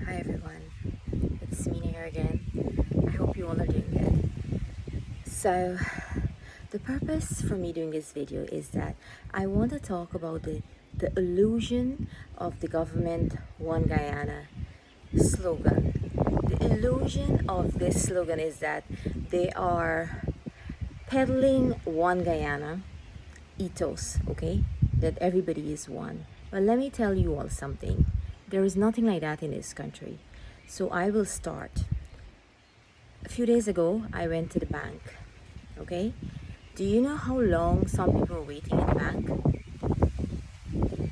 Hi everyone, it's Mina here again. I hope you all are doing good. So, the purpose for me doing this video is that I want to talk about the illusion of the government One Guyana slogan. The illusion of this slogan is that they are peddling One Guyana ethos, okay? That everybody is one. Well, let me tell you all something. There is nothing like that in this country. So I will start. A few days ago, I went to the bank, okay? Do you know how long some people were waiting in the bank?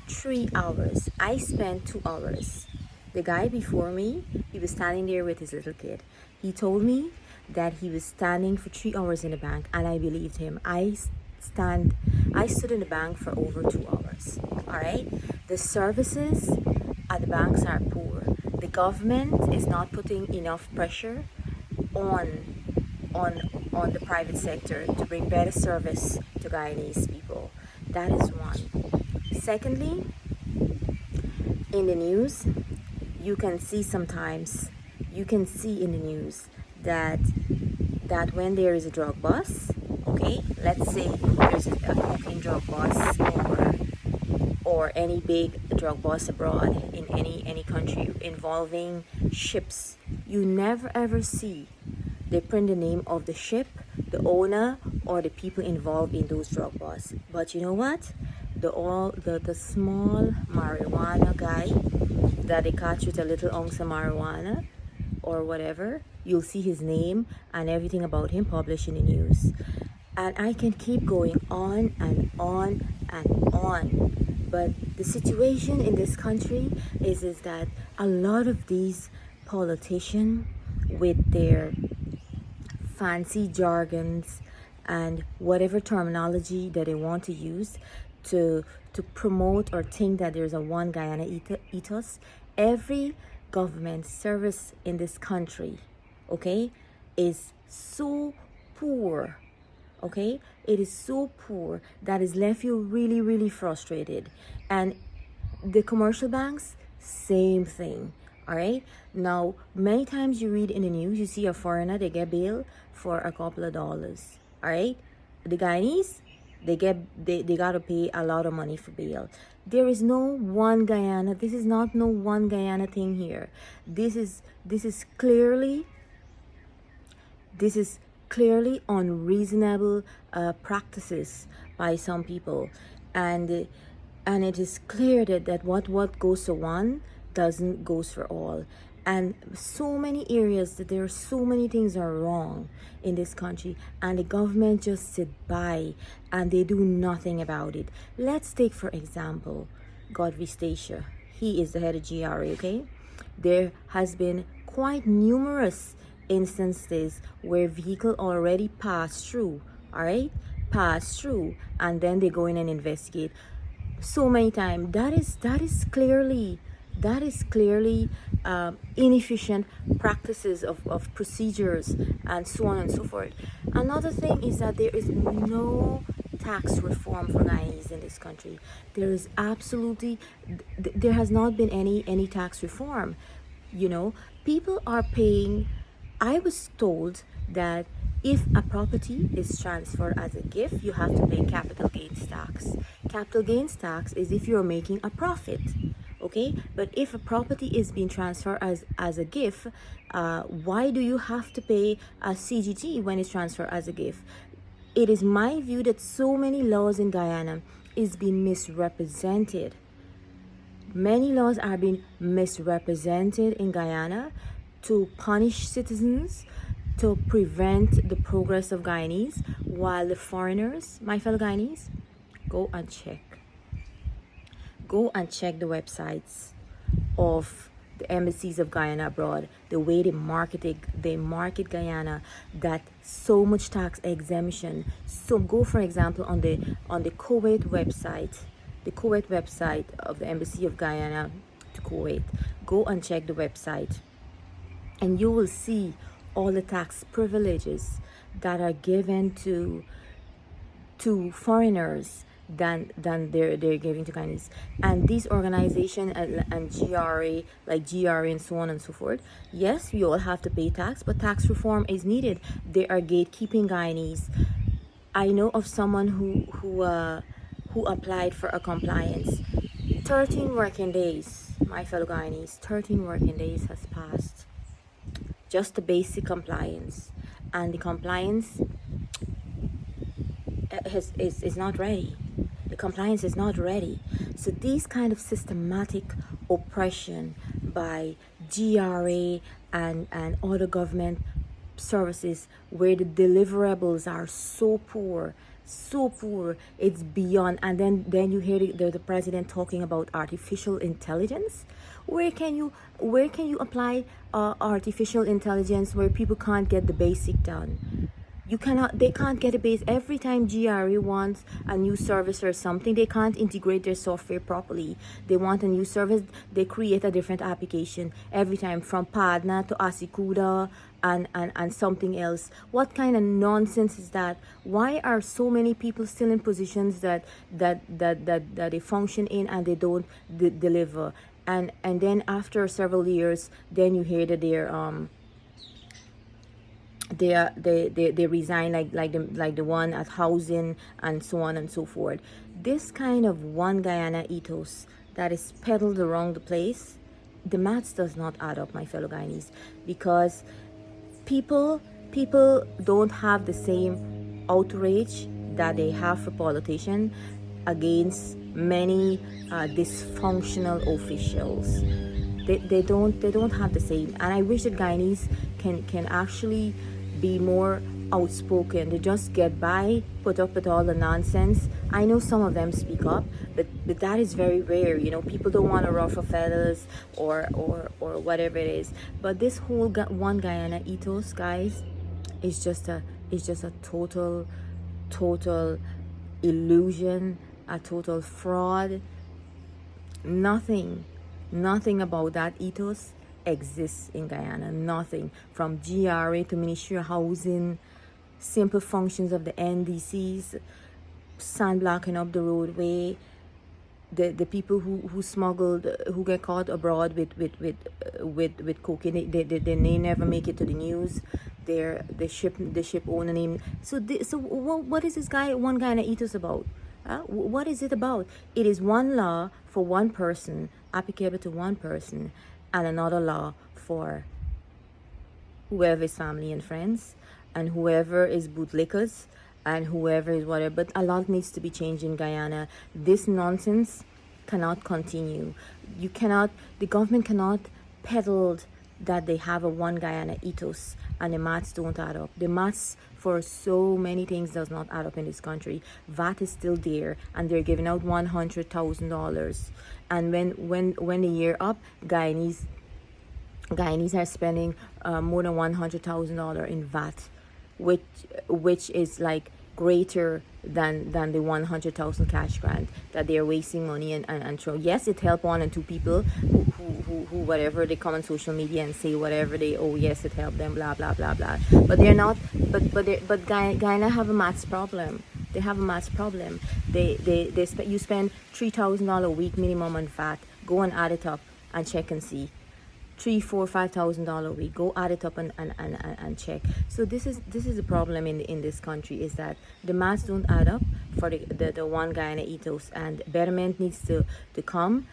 3 hours. I spent 2 hours. The guy before me, he was standing there with his little kid. He told me that he was standing for 3 hours in the bank, and I believed him. I stood in the bank for over 2 hours. All right? The services at the banks are poor. The government is not putting enough pressure on the private sector to bring better service to Guyanese people. That is one. Secondly, in the news, you can see in the news that when there is a drug bust, okay, let's say there's a cocaine drug bust or any big drug bust abroad in any country involving ships, you never ever see they print the name of the ship, the owner, or the people involved in those drug busts. But you know what? The small marijuana guy that they catch with a little ounce of marijuana or whatever, you'll see his name and everything about him published in the news. And I can keep going on and on and on. But the situation in this country is that a lot of these politicians with their fancy jargons and whatever terminology that they want to use to promote or think that there's a One Guyana ethos. Every government service in this country, okay, is so poor, okay? It is so poor that has left you really, really frustrated. And the commercial banks, same thing. All right. Now, many times you read in the news, you see a foreigner, they get bail for a couple of dollars. All right. The Guyanese, they gotta pay a lot of money for bail. There is no One Guyana. This is not no One Guyana thing here. This is clearly unreasonable practices by some people, and it is clear that what goes to one doesn't goes for all. And so many areas that there are so many things are wrong in this country, and the government just sit by and they do nothing about it. Let's take for example Godfrey Stacia. He is the head of GRA, okay? There has been quite numerous instances where vehicle already passed through, all right, and then they go in and investigate. So many times that is clearly inefficient practices of procedures and so on and so forth. Another thing is that there is no tax reform for Guyanese in this country. There is absolutely, there has not been any tax reform. You know, people are paying. I was told that if a property is transferred as a gift, you have to pay capital gains tax. Capital gains tax is if you're making a profit, okay? But if a property is being transferred as a gift, why do you have to pay a CGT when it's transferred as a gift? It is my view that so many laws in Guyana is being misrepresented. Many laws are being misrepresented in Guyana to punish citizens, to prevent the progress of Guyanese, while the foreigners, my fellow Guyanese, go and check the websites of the embassies of Guyana abroad, the way they market Guyana, that so much tax exemption. So go, for example, on the Kuwait website, of the embassy of Guyana to Kuwait. Go and check the website, and you will see all the tax privileges that are given to foreigners than they're giving to Guyanese. And these organizations and GRA, like GRA and so on and so forth, yes, we all have to pay tax, but tax reform is needed. They are gatekeeping Guyanese. I know of someone who applied for a compliance. 13 working days, my fellow Guyanese, 13 working days has passed. Just the basic compliance. And the compliance is not ready. The compliance is not ready. So these kind of systematic oppression by GRA and other government services where the deliverables are so poor, it's beyond. And then you hear the president talking about artificial intelligence. Where can you apply artificial intelligence where people can't get the basic done? They can't get a base. Every time GRE wants a new service or something, they can't integrate their software properly. They want a new service, they create a different application every time, from Padna to Asikuda and something else. What kind of nonsense is that? Why are so many people still in positions that they function in and they don't deliver? And then after several years, then you hear that they resign, like the one at housing and so on and so forth. This kind of one Guyana ethos that is peddled around the place, the maths does not add up, my fellow Guyanese, because people don't have the same outrage that they have for politicians against many dysfunctional officials. They don't have the same. And I wish that Guyanese can actually be more outspoken. They just get by, put up with all the nonsense. I know some of them speak up, but that is very rare. People don't want to ruffle feathers or whatever it is. But this whole one Guyana ethos, guys, is just a total illusion, a total fraud. Nothing about that ethos exists in Guyana. Nothing. From GRA to Ministry of Housing, simple functions of the NDCs, sandblocking up the roadway, the people who smuggled, who get caught abroad with cocaine, they never make it to the news. The ship owner name. So what is this one Guyana ethos about? What is it about? It is one law for one person, applicable to one person, and another law for whoever is family and friends, and whoever is bootlickers, and whoever is whatever. But a lot needs to be changed in Guyana. This nonsense cannot continue. The government cannot peddle that they have a one Guyana ethos and the maths don't add up. The maths for so many things does not add up in this country. VAT is still there, and they're giving out $100,000. And when the year up, Guyanese are spending more than $100,000 in VAT, which is like greater than the 100,000 cash grant that they're wasting money and throw. Yes, it helped one and two people who whatever, they come on social media and say whatever yes, it helped them, blah blah blah blah. But they're not. But Guyana have a maths problem. They have a maths problem. You spend $3,000 a week minimum on VAT. Go and add it up and check and see. $3,000, $4,000, $5,000 a week. Go add it up and check. So this is the problem in this country, is that the maths don't add up for the one Guyana ethos, and betterment needs to come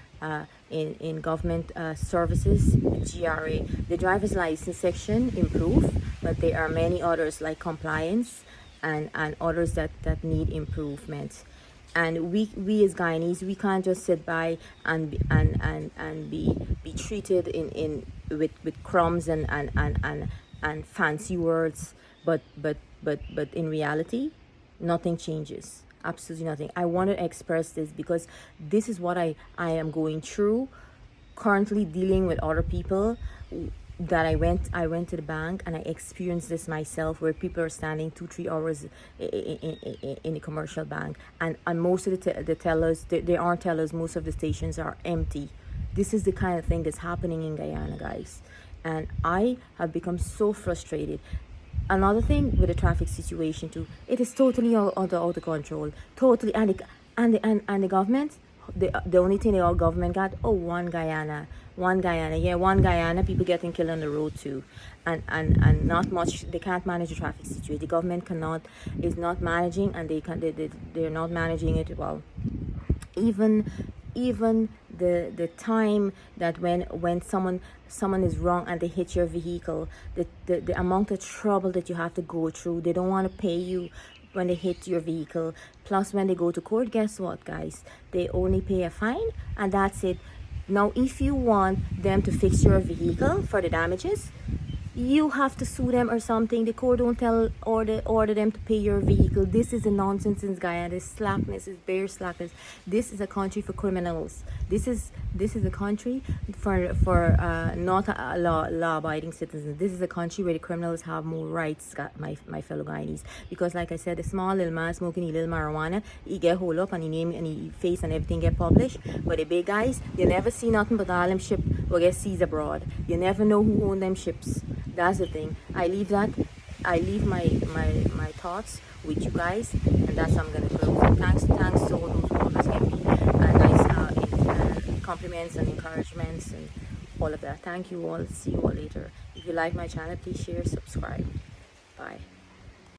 in government services. GRA, the driver's license section, improve, but there are many others like compliance and others that need improvement. And we as Guyanese, we can't just sit by and be treated with crumbs and fancy words, but in reality, nothing changes. Absolutely nothing. I want to express this because this is what I am going through, currently dealing with other people. That I went to the bank and I experienced this myself, where people are standing 2-3 hours in a commercial bank, and most of the tellers, they aren't tellers. Most of the stations are empty. This is the kind of thing that's happening in Guyana, guys, and I have become so frustrated. Another thing with the traffic situation too, it is totally out of control, totally, and And the government, the only thing the all government got, oh, one Guyana, yeah, one Guyana, people getting killed on the road too, and not much. They can't manage the traffic situation. The government is not managing, and they're not managing it well. Even the time that when someone is wrong and they hit your vehicle, the amount of trouble that you have to go through, they don't want to pay you when they hit your vehicle. Plus, when they go to court, guess what, guys? They only pay a fine, and that's it. Now, if you want them to fix your vehicle for the damages, you have to sue them or something. The court don't order them to pay your vehicle. This is a nonsense in Guyana. This slackness is bare slackness. This is a country for criminals. This is a country for not a law-abiding citizens. This is a country where the criminals have more rights, my fellow Guyanese. Because like I said, the small little man smoking a little marijuana, he get hold up and he name and he face and everything get published. But the big guys, you never see nothing but all them ship will get seized abroad. You never know who own them ships. That's the thing. I leave my thoughts with you guys, and that's how I'm gonna close. Thanks to all those who always give me nice compliments and encouragements and all of that. Thank you all. See you all later. If you like my channel, please share, subscribe. Bye.